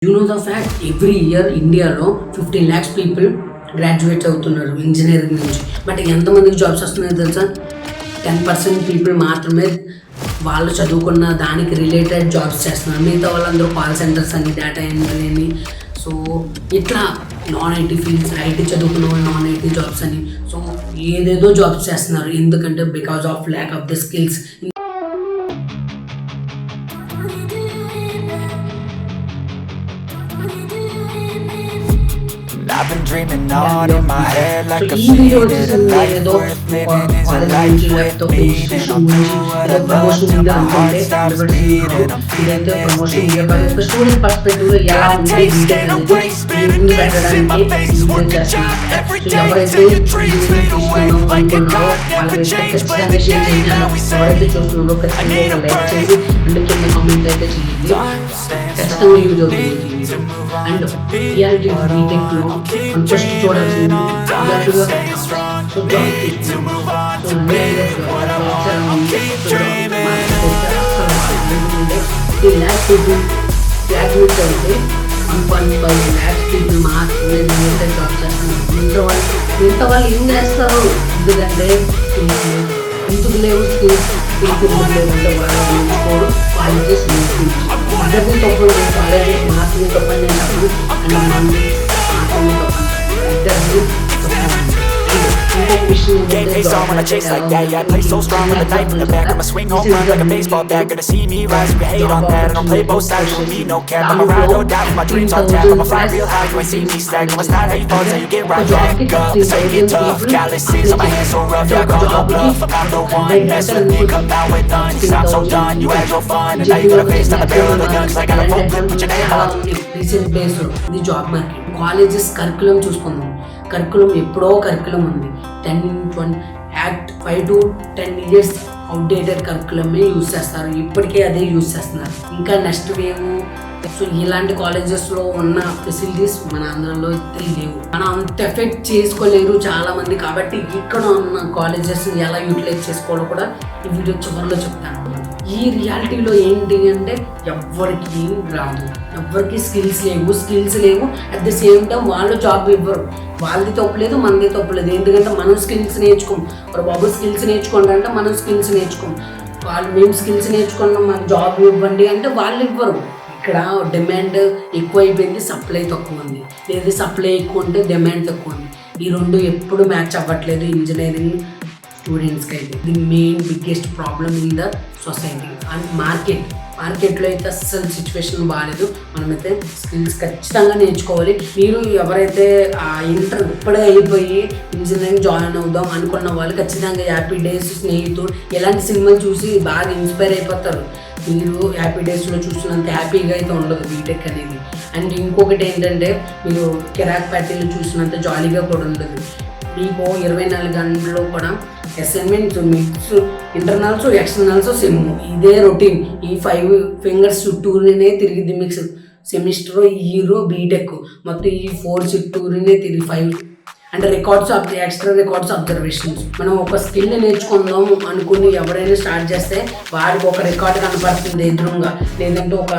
You know the fact every year ఇండియాలో 15 lakhs people graduate అవుతున్నారు engineering నుంచి. But ఎంతమందికి జాబ్స్ వస్తున్నాయో తెలుసా? 10% పీపుల్ మాత్రమే వాళ్ళు చదువుకున్న దానికి రిలేటెడ్ జాబ్స్ చేస్తున్నారు. మిగతా వాళ్ళందరూ కాల్ సెంటర్స్ అని, డేటా ఎంట్రీ అని, సో ఇట్లా నాన్ ఐటీ ఫీల్డ్స్, ఐటీ చదువుకున్న వాళ్ళు నాన్ ఐటీ జాబ్స్ అని, సో ఏదేదో జాబ్స్ చేస్తున్నారు. ఎందుకంటే because of lack of the skills. I've been dreaming on in my head like a fiend. A life worth living is a life worth leading. I'm through what I love till my heart stops beating. I'm feeling this feeling. Can't stand away, spitting glasses in my face. Work a job every day till your dreams fade away. Like a clock, never change, play the game that we say. I need a break. Time stands to move on. And reality బీటెక్లో first చూడాల్సింది రియాలిటీగా so lakhs people graduates అయితే 1.5 lakhs people మాత్రమే related job చేస్తున్నారు. మిగతా వాళ్ళు ఏం చేస్తారు? ఎందుకంటే ఎందుకు లేవు స్కిల్స్ లేవు అంటే వాళ్ళు నేర్చుకోవడం, కాలేజెస్ నేర్చుకుంటారు. ఇద్దరిని తప్పదు, కాలేజెస్ మాత్రమే తప్పని నేను చెప్పను, అండ్ మంది మాత్రమే తప్పని ఇద్దరిని Game face on when I chase like that. Yeah, I play so strong with a knife in the back. I'ma swing home run like a baseball bat. Gonna see me rise, you hate on that. I don't play both sides, you need no cap. I'ma ride, no doubt, my dreams on tap. I'ma fly real high, you ain't see me stack. No, it's not how you fall, it's how you get right back up. It's how you get tough, calluses on my hands so rough. Yeah, I call no bluff, I'm not the one. Mess with me, come out with none. Cause I'm so done, you had your fun. And now you gotta face down the barrel of the gun. Cause I got a full clip with your name on. Recent డేస్లో ఇది job market, colleges curriculum చూసుకుందాం. Curriculum ఎప్పుడో curriculum ఉంది. 5 to 10 years outdated కరికులమే use చేస్తారు. ఇప్పటికే అదే use చేస్తున్నారు. ఇంకా నెక్స్ట్ వేవ్. సో ఇలాంటి కాలేజెస్లో ఉన్న ఫెసిలిటీస్ మన ఆంధ్రలో అయితే లేవు. మనం అంత ఎఫెక్ట్ చేసుకోలేరు చాలామంది. కాబట్టి ఇక్కడ ఉన్న కాలేజెస్ ఎలా యూటిలైజ్ చేసుకోవాలో కూడా ఈ వీడియో చివరిలో చెప్తాను. ఈ రియాలిటీలో ఏంటి అంటే ఎవ్వరికి ఏం రాదు, ఎవ్వరికి స్కిల్స్ లేవు. అట్ ద సేమ్ టైం వాళ్ళు జాబ్ ఇవ్వరు. వాళ్ళది తప్పులేదు, మనది తప్పులేదు. ఎందుకంటే మనం స్కిల్స్ నేర్చుకోం. ఒక బాబు స్కిల్స్ నేర్చుకోండి అంటే మనం స్కిల్స్ నేర్చుకోం. మేము స్కిల్స్ నేర్చుకున్నాం, మాకు జాబ్ ఇవ్వండి అంటే వాళ్ళు ఇవ్వరు. ఇక్కడ డిమాండ్ ఎక్కువ అయిపోయింది, సప్లై తక్కువ ఉంది. లేదు సప్లై ఎక్కువ ఉంటే డిమాండ్ తక్కువ ఉంది. ఈ రెండు ఎప్పుడు మ్యాచ్ అవ్వట్లేదు ఇంజనీరింగ్ స్టూడెంట్స్కి అయితే. The main biggest problem in the society. And మార్కెట్లో అయితే అస్సలు సిచ్యువేషన్ బాగాలేదు. మనమైతే స్కిల్స్ ఖచ్చితంగా నేర్చుకోవాలి. మీరు ఎవరైతే ఇంటర్ ఇప్పుడే అయిపోయి ఇంజనీరింగ్ జాయిన్ అవుదాం అనుకున్న వాళ్ళు ఖచ్చితంగా హ్యాపీ డేస్, స్నేహితుడు ఇలాంటి సినిమాలు చూసి బాగా ఇన్స్పైర్ అయిపోతారు. మీరు హ్యాపీ డేస్లో చూసినంత హ్యాపీగా అయితే ఉండదు బీటెక్ అనేది. అండ్ ఇంకొకటి ఏంటంటే మీరు కిరాక్ పార్టీలు చూసినంత జాలీగా కూడా ఉండదు. మీకు 24 గంటల్లో కూడా assignments, mids, internals, externals, sem ఇదే రొటీన్. ఈ 5 ఫింగర్స్ చుట్టూనే తిరిగిద్ది మీకు సెమిస్టర్, ఇయర్, బీటెక్ మొత్తం ఈ 4 చుట్టూనే తిరిగి 5 అంటే ఎక్స్ట్రా రికార్డ్స్, అబ్జర్వేషన్స్. మనం ఒక స్కిల్ నేర్చుకుందాం అనుకుని ఎవరైనా స్టార్ట్ చేస్తే వాడికి ఒక రికార్డ్ కనపడుతుంది ఎదురుగా, లేదంటే ఒక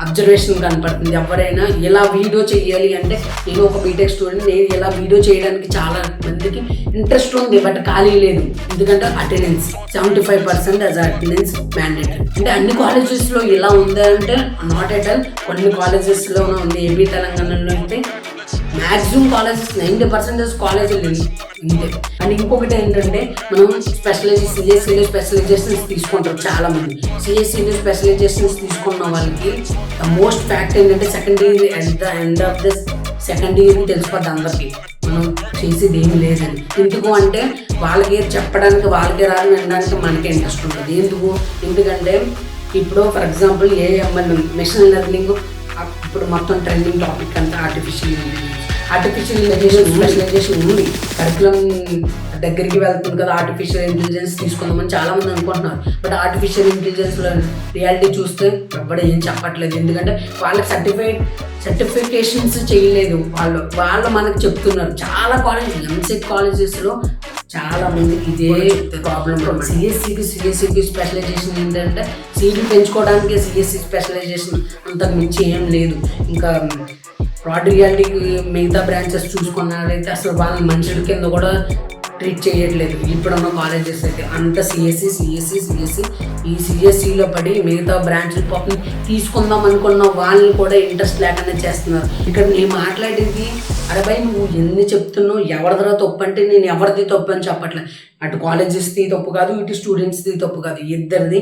అబ్జర్వేషన్ కనపడుతుంది. ఎవరైనా ఎలా వీడియో చేయాలి అంటే, నేను ఒక బీటెక్ స్టూడెంట్, నేను ఎలా వీడియో చేయడానికి చాలా మందికి ఇంట్రెస్ట్ ఉంది, బట్ ఖాళీ లేదు. ఎందుకంటే అటెండెన్స్ 75% యాజ్ అటెండెన్స్ మ్యాండేటరీ. అంటే అన్ని కాలేజెస్లో ఎలా ఉందంటే నాట్ ఎట్ ఆల్, కొన్ని కాలేజెస్లోనే ఉంది. ఏపీ తెలంగాణలో అయితే మ్యాక్సిమం కాలేజెస్ 90% కాలేజీలు ఇంతే. అండ్ ఇంకొకటి ఏంటంటే మనం సిఎస్సీలో స్పెషలైజేషన్స్ తీసుకుంటారు చాలామంది. సిఎస్సీలో స్పెషలైజేషన్స్ తీసుకున్న వాళ్ళకి ద మోస్ట్ ఫ్యాక్ట్ ఏంటంటే second year at the end of the second year తెలిసిపోద్ది అందరికీ మనం చేసేది ఏమి లేదని. ఎందుకు అంటే వాళ్ళకి చెప్పడానికి వాళ్ళకే రాదు, వినడానికి మనకే ఇంట్రెస్ట్ ఉంటుంది. ఎందుకంటే ఇప్పుడు for example AML machine learning ఇప్పుడు మొత్తం ట్రెండింగ్ టాపిక్ అంతా ఆర్టిఫిషియల్ ఇంటెలిజెన్స్ స్పెషలైజేషన్ ఉంది. కరికులం దగ్గరికి వెళ్తుంది కదా, ఆర్టిఫిషియల్ ఇంటెలిజెన్స్ తీసుకుందామని చాలామంది అనుకుంటున్నారు. బట్ ఆర్టిఫిషియల్ ఇంటెలిజెన్స్లో రియాలిటీ చూస్తే ఎవ్వడం ఏం చెప్పట్లేదు. ఎందుకంటే వాళ్ళకి సర్టిఫికేషన్స్ చేయలేదు. వాళ్ళు మనకు చెప్తున్నారు. చాలా ఎంసెట్ కాలేజెస్లో చాలా మందికి ఇదే ప్రాబ్లం. సిఎస్సికి స్పెషలైజేషన్ ఏంటంటే సీట్లు పెంచుకోవడానికి సిఎస్సి స్పెషలైజేషన్ అంతకు మించి ఏం లేదు. ఇంకా ప్రాడ్ రియాలిటీకి మిగతా బ్రాంచెస్ చూసుకున్నట్లయితే అసలు వాళ్ళ మనుషుల కింద కూడా ట్రీట్ చేయట్లేదు ఇప్పుడున్న కాలేజెస్ అయితే. అంత సిఎస్సి ఈ సిఎస్సిలో పడి మిగతా బ్రాంచ్లు పాపం తీసుకుందాం అనుకున్న వాళ్ళని కూడా ఇంట్రెస్ట్ లేకుండా చేస్తున్నారు. ఇక్కడ నేను మాట్లాడేది అరే భయ్ నువ్వు ఎన్ని చెప్తున్నావు, ఎవరిదరా తప్పు అంటే నేను ఎవరిది తప్పు అని చెప్పట్లేదు. అటు కాలేజెస్ది తప్పు కాదు, ఇటు స్టూడెంట్స్ది తప్పు కాదు, ఇద్దరిది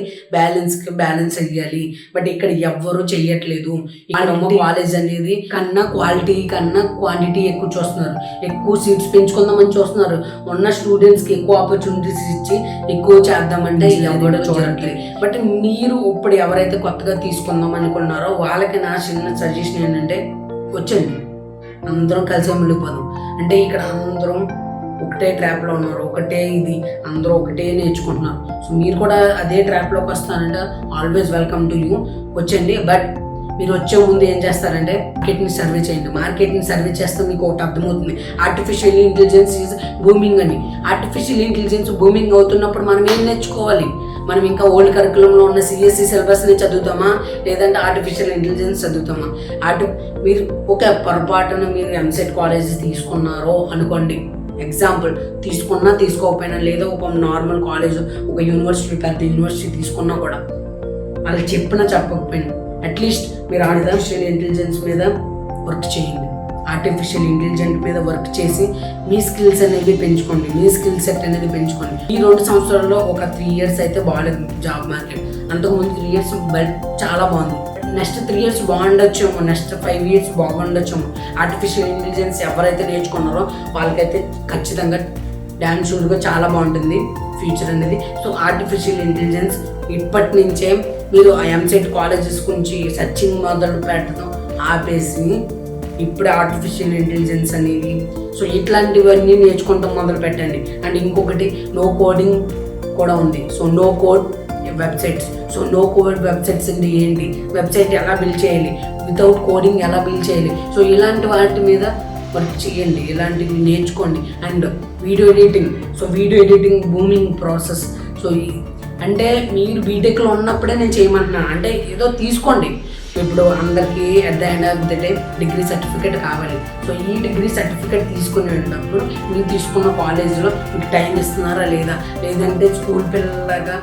బ్యాలెన్స్ అయ్యాలి. బట్ ఇక్కడ ఎవ్వరూ చెయ్యట్లేదు. ఇక్కడ కాలేజ్ అనేది కన్నా క్వాలిటీ కన్నా క్వాంటిటీ ఎక్కువ చూస్తున్నారు. ఎక్కువ సీట్స్ పెంచుకుందామని చూస్తున్నారు. ఉన్న స్టూడెంట్స్కి ఎక్కువ ఆపర్చునిటీస్ ఇచ్చి ఎక్కువ చేద్దామంటే ఎవరు చూడట్లేదు. బట్ మీరు ఇప్పుడు ఎవరైతే కొత్తగా తీసుకుందాం అనుకున్నారో వాళ్ళకి నా చిన్న సజెషన్ ఏంటంటే వచ్చండి అందరం కలిసి వెళ్ళిపోదాం. అంటే ఇక్కడ అందరం ఒకటే ట్రాప్లో ఉన్నారు, ఒకటే ఇది అందరూ ఒకటే నేర్చుకుంటున్నారు. సో మీరు కూడా అదే ట్రాప్లోకి వస్తారంటే ఆల్వేస్ వెల్కమ్ టు యూ, వచ్చండి. బట్ మీరు వచ్చే ముందు ఏం చేస్తారంటే మార్కెట్ని సర్వే చేయండి. మార్కెట్ని సర్వే చేస్తే మీకు ఒకటి అర్థమవుతుంది, ఆర్టిఫిషియల్ ఇంటెలిజెన్స్ ఈజ్ బూమింగ్ అని. ఆర్టిఫిషియల్ ఇంటెలిజెన్స్ బూమింగ్ అవుతున్నప్పుడు మనం ఏం నేర్చుకోవాలి? మనం ఇంకా ఓల్డ్ కరికులంలో ఉన్న సిఎస్సి సిలబస్ని చదువుతామా లేదంటే ఆర్టిఫిషియల్ ఇంటెలిజెన్స్ చదువుతామా? మీరు ఒక పొరపాటున మీరు ఎంసెట్ కాలేజ్ తీసుకున్నారో అనుకోండి, ఎగ్జాంపుల్ తీసుకున్నా తీసుకోకపోయినా, లేదా ఒక నార్మల్ కాలేజ్ ఒక యూనివర్సిటీ పెద్ద యూనివర్సిటీ తీసుకున్నా కూడా వాళ్ళు చెప్పినా చెప్పకపోయినా అట్లీస్ట్ మీరు ఆర్టిఫిషియల్ ఇంటెలిజెన్స్ మీద వర్క్ చేయండి. ఆర్టిఫిషియల్ ఇంటెలిజెన్స్ మీద వర్క్ చేసి మీ స్కిల్స్ అనేవి పెంచుకోండి, మీ స్కిల్ సెట్ అనేది పెంచుకోండి. ఈ 2 సంవత్సరాల్లో ఒక 3 years అయితే బాగాలేదు జాబ్ మార్కెట్. అంతకుముందు 3 years చాలా బాగుంది. నెక్స్ట్ 3 years బాగుండొచ్చేమో, నెక్స్ట్ 5 years బాగుండొచ్చేమో. ఆర్టిఫిషియల్ ఇంటెలిజెన్స్ ఎవరైతే నేర్చుకున్నారో వాళ్ళకైతే ఖచ్చితంగా డ్యామ్ షూర్గా చాలా బాగుంటుంది ఫ్యూచర్ అనేది. సో ఆర్టిఫిషియల్ ఇంటెలిజెన్స్ ఇప్పటి నుంచే మీరు ఎంసెట్ కాలేజెస్ గురించి సర్చింగ్ మొదలు పెట్టడం ఆపేసి ఇప్పుడు ఆర్టిఫిషియల్ ఇంటెలిజెన్స్ అనేది సో ఇట్లాంటివన్నీ నేర్చుకుంటాం మొదలు పెట్టండి. అండ్ ఇంకొకటి నో కోడింగ్ కూడా ఉంది. So no code websites. So no code websites అంటే ఏంటి, వెబ్సైట్ ఎలా బిల్డ్ చేయాలి, వితౌట్ కోడింగ్ ఎలా బిల్డ్ చేయాలి, సో ఇలాంటి వాటి మీద వర్క్ చేయండి, ఇలాంటివి నేర్చుకోండి. And video editing. So video editing booming process. So అంటే మీరు బీటెక్లో ఉన్నప్పుడే నేను చేయమంటున్నాను, అంటే ఏదో తీసుకోండి. ఇప్పుడు అందరికీ at the end of the day degree certificate కావాలి. సో ఈ డిగ్రీ సర్టిఫికేట్ తీసుకునేటప్పుడు మీరు తీసుకున్న కాలేజీలో మీకు టైం ఇస్తున్నారా లేదా, లేదంటే స్కూల్ పిల్లలాగా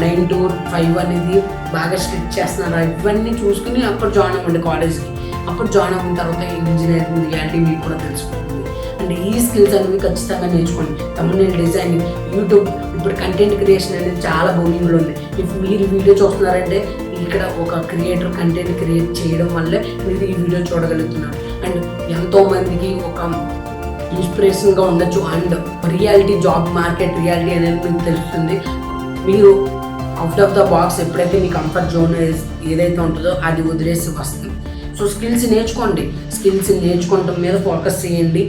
9 to 5 అనేది బాగా స్ట్రిక్ట్ చేస్తున్నారా, ఇవన్నీ చూసుకుని అప్పుడు జాయిన్ అవ్వండి కాలేజ్కి. అప్పుడు జాయిన్ అయిన తర్వాత ఇంజనీరింగ్ రియాలిటీ మీకు కూడా తెలుసుకుంటుంది. అండ్ ఈ స్కిల్స్ అనేవి ఖచ్చితంగా నేర్చుకోండి. తమిళ డిజైనింగ్, యూట్యూబ్, ఇప్పుడు కంటెంట్ క్రియేషన్ అనేది చాలా బూమింగ్లో ఉంది. ఇప్పుడు మీరు వీడియో చూస్తున్నారంటే ఇక్కడ ఒక క్రియేటర్ కంటెంట్ క్రియేట్ చేయడం వల్లే మీరు ఈ వీడియో చూడగలుగుతున్నారు. అండ్ ఎంతోమందికి ఒక ఇన్స్పిరేషన్గా ఉండొచ్చు. And reality, job market reality అనేది మీకు తెలుస్తుంది. మీరు అవుట్ ఆఫ్ ద బాక్స్ ఎప్పుడైతే మీ కంఫర్ట్ జోన్ ఏదైతే ఉంటుందో అది వదిలేసి వస్తుంది. సో స్కిల్స్ నేర్చుకోండి, స్కిల్స్ నేర్చుకోవడం మీద ఫోకస్ చేయండి.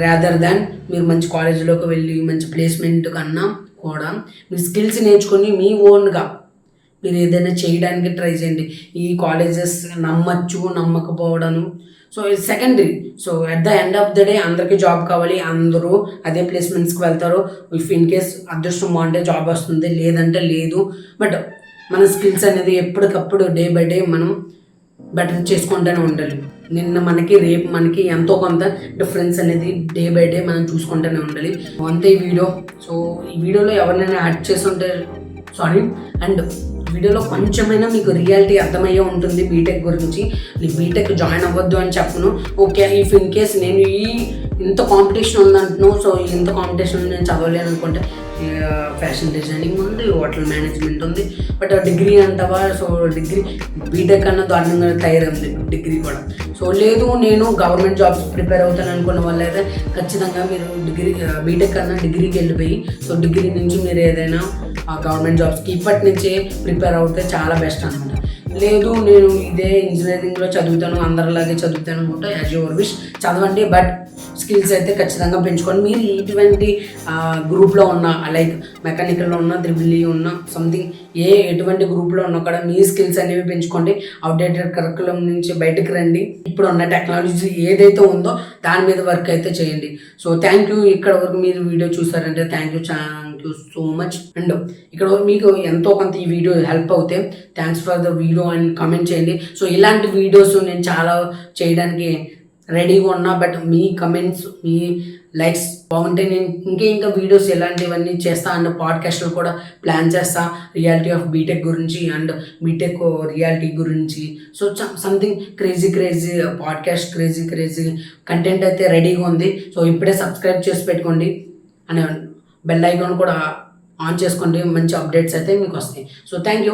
రాదర్ దాన్ మీరు మంచి కాలేజీలోకి వెళ్ళి మంచి ప్లేస్మెంట్ కన్నా కూడా మీరు స్కిల్స్ నేర్చుకొని మీ ఓన్గా మీరు ఏదైనా చేయడానికి ట్రై చేయండి. ఈ కాలేజెస్ నమ్మచ్చు నమ్మకపోవడం సో ఇది secondary. So at the end of the day అందరికీ జాబ్ కావాలి, అందరూ అదే ప్లేస్మెంట్స్కి వెళ్తారు. ఇఫ్ ఇన్ కేస్ అదృష్టం బాగుంటే జాబ్ వస్తుంది, లేదంటే లేదు. బట్ మన స్కిల్స్ అనేది ఎప్పటికప్పుడు డే బై డే మనం బెటర్ చేసుకుంటూనే ఉండాలి. నిన్న మనకి రేపు మనకి ఎంతో కొంత డిఫరెన్స్ అనేది డే బై డే మనం చూసుకుంటూనే ఉండాలి. అంతే ఈ వీడియో. సో ఈ వీడియోలో ఎవరినైనా యాడ్ చేస్తుంటే సారీ. అండ్ వీడియోలో కొంచెమైనా మీకు రియాలిటీ అర్థమయ్యే ఉంటుంది బీటెక్ గురించి. నేను బీటెక్ జాయిన్ అవ్వద్దు అని చెప్పను. ఓకే, ఇఫ్ ఇన్ కేస్ నేను ఇంత కాంపిటీషన్ ఉందంటున్నాను, సో ఇంత కాంపిటీషన్ నేను చదవలేను అనుకుంటే ఫ్యాషన్ డిజైనింగ్ ఉంది, హోటల్ మేనేజ్మెంట్ ఉంది. బట్ డిగ్రీ అంటావా, సో డిగ్రీ బీటెక్ అన్న దారుణంగా తయారైంది డిగ్రీ కూడా. సో లేదు నేను గవర్నమెంట్ జాబ్స్ ప్రిపేర్ అవుతాను అనుకున్న వాళ్ళు అయితే ఖచ్చితంగా మీరు బీటెక్ అన్న డిగ్రీకి వెళ్ళిపోయి సో డిగ్రీ నుంచి మీరు ఏదైనా గవర్నమెంట్ జాబ్స్కి ఇప్పటి నుంచే ప్రిపేర్ అవుతే చాలా బెస్ట్ అనమాట. లేదు నేను ఇదే ఇంజనీరింగ్లో చదువుతాను, అందరిలాగే చదువుతాను అనుకుంటే యాజ్ యువర్ విష్ చదవండి. బట్ స్కిల్స్ అయితే ఖచ్చితంగా పెంచుకోండి. మీరు ఇటువంటి గ్రూప్లో ఉన్న లైక్ మెకానికల్లో ఉన్న, త్రిబుల్ ఉన్న, సంథింగ్ ఎటువంటి గ్రూప్లో ఉన్నా కూడా మీ స్కిల్స్ అనేవి పెంచుకోండి. అవుట్డేటెడ్ కరికులం నుంచి బయటకు రండి. ఇప్పుడు ఉన్న టెక్నాలజీ ఏదైతే ఉందో దాని మీద వర్క్ అయితే చేయండి. So thank you. ఇక్కడ వరకు మీరు వీడియో చూసారంటే thank you so much. And ఇక్కడ మీకు ఎంతో కొంత ఈ వీడియో హెల్ప్ అవుతే థ్యాంక్స్ ఫర్ ద వీడియో అని కామెంట్ చేయండి. సో ఇలాంటి వీడియోస్ నేను చాలా చేయడానికి రెడీగా ఉన్నా, but me comments, me likes బాగుంటే నేను ఇంకా వీడియోస్ ఇలాంటివన్నీ చేస్తా. అండ్ పాడ్కాస్ట్లు కూడా ప్లాన్ చేస్తా, రియాలిటీ ఆఫ్ బీటెక్ గురించి అండ్ బీటెక్ రియాలిటీ గురించి. So something crazy podcast, crazy content అయితే రెడీగా ఉంది. సో ఇప్పుడే సబ్స్క్రైబ్ చేసి పెట్టుకోండి అండ్ బెల్ ఐకాన్ కూడా ఆన్ చేసుకోండి. మంచి అప్డేట్స్ అయితే మీకు వస్తాయి. So thank you.